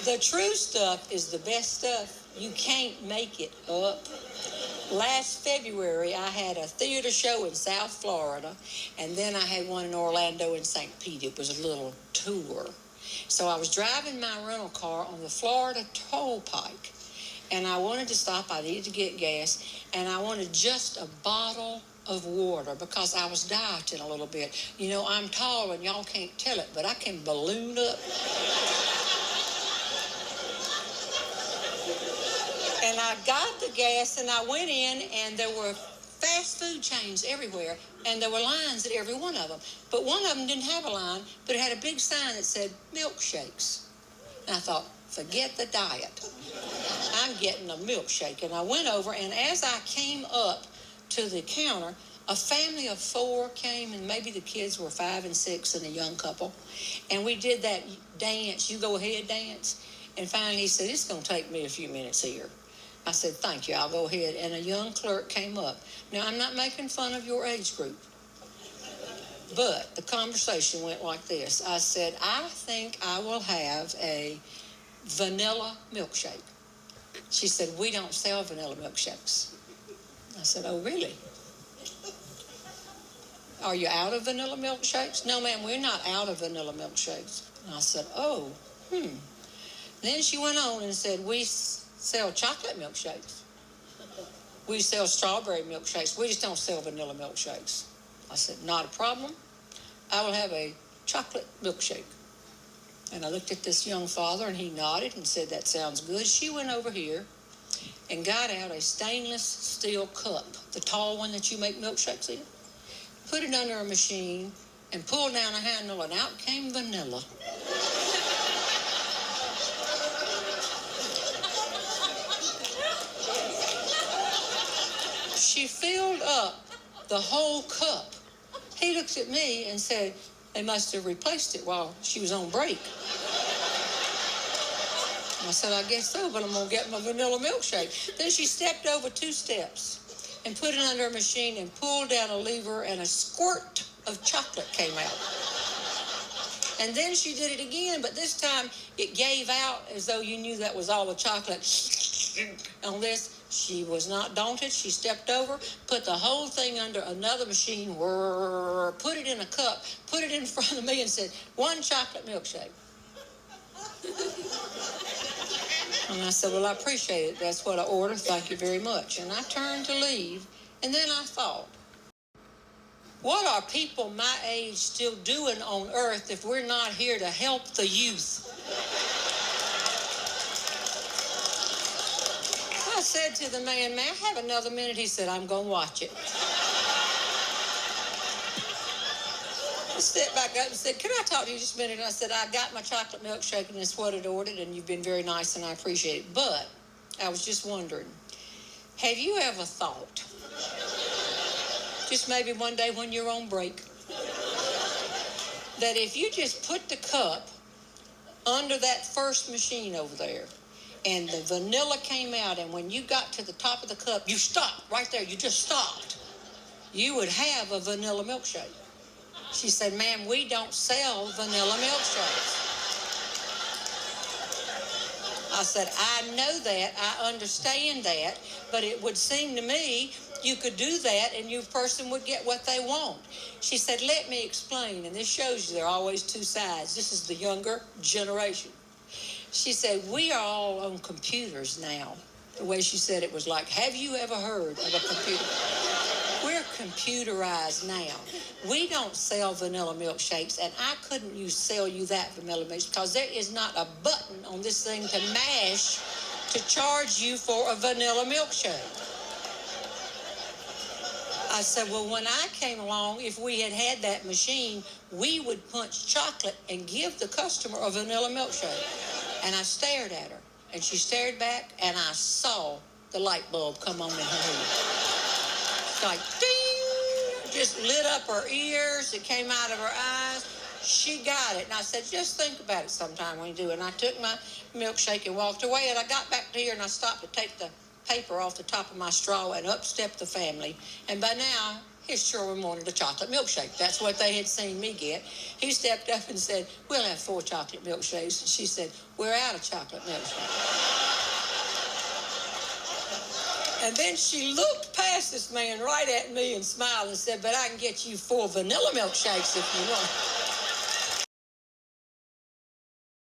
The true stuff is the best stuff. You can't make it up. Last February, I had a theater show in South Florida, and then I had one in Orlando and St. Pete. It was a little tour. So I was driving my rental car on the Florida toll pike, and I wanted to stop. I needed to get gas, and I wanted just a bottle of water because I was dieting a little bit. You know, I'm tall, and y'all can't tell it, but I can balloon up. And I got the gas, and I went in, and there were fast food chains everywhere, and there were lines at every one of them. But one of them didn't have a line, but it had a big sign that said milkshakes. And I thought, forget the diet. I'm getting a milkshake. And I went over, and as I came up to the counter, a family of 4 came, and maybe the kids were 5 and 6 and a young couple. And we did that dance, you go ahead dance. And finally he said, it's going to take me a few minutes here. I said, thank you, I'll go ahead. And a young clerk came up. Now, I'm not making fun of your age group, but the conversation went like this. I said, I think I will have a vanilla milkshake. She said, we don't sell vanilla milkshakes. I said, oh, really? Are you out of vanilla milkshakes? No, ma'am, we're not out of vanilla milkshakes. And I said, oh, Then she went on and said, we sell chocolate milkshakes. We sell strawberry milkshakes. We just don't sell vanilla milkshakes. I said, not a problem. I will have a chocolate milkshake. And I looked at this young father, and he nodded and said, that sounds good. She went over here and got out a stainless steel cup, the tall one that you make milkshakes in, put it under a machine, and pulled down a handle, and out came vanilla. She filled up the whole cup. He looked at me and said, they must have replaced it while she was on break. I said, I guess so, but I'm going to get my vanilla milkshake. Then she stepped over 2 steps and put it under a machine and pulled down a lever, and a squirt of chocolate came out. And then she did it again, but this time it gave out as though you knew that was all the chocolate. On this, she was not daunted. She stepped over, put the whole thing under another machine, put it in a cup, put it in front of me, and said, 1 chocolate milkshake. And I said, well, I appreciate it. That's what I ordered. Thank you very much. And I turned to leave, and then I thought, what are people my age still doing on earth if we're not here to help the youth? I said to the man, may I have another minute? He said, I'm going to watch it. I stepped back up and said, can I talk to you just a minute? And I said, I got my chocolate milkshake, and it's what I ordered, and you've been very nice, and I appreciate it. But I was just wondering, have you ever thought, just maybe one day when you're on break, that if you just put the cup under that first machine over there, and the vanilla came out, and when you got to the top of the cup, you stopped right there. You just stopped. You would have a vanilla milkshake. She said, ma'am, we don't sell vanilla milkshakes. I said, I know that. I understand that. But it would seem to me you could do that, and your person would get what they want. She said, let me explain. And this shows you there are always 2 sides. This is the younger generation. She said, we are all on computers now. The way she said it was like, have you ever heard of a computer? We're computerized now. We don't sell vanilla milkshakes, and I couldn't sell you that vanilla milkshake because there is not a button on this thing to mash to charge you for a vanilla milkshake. I said, well, when I came along, if we had had that machine, we would punch chocolate and give the customer a vanilla milkshake. And I stared at her, and she stared back, and I saw the light bulb come on in her head. It's like, ding, just lit up her ears. It came out of her eyes. She got it. And I said, just think about it sometime when you do it. And I took my milkshake and walked away, and I got back to here, and I stopped to take the paper off the top of my straw, and up stepped the family. And by now, His children wanted a chocolate milkshake. That's what they had seen me get. He stepped up and said, we'll have 4 chocolate milkshakes. And she said, we're out of chocolate milkshakes. And then she looked past this man right at me and smiled and said, but I can get you 4 vanilla milkshakes if you want.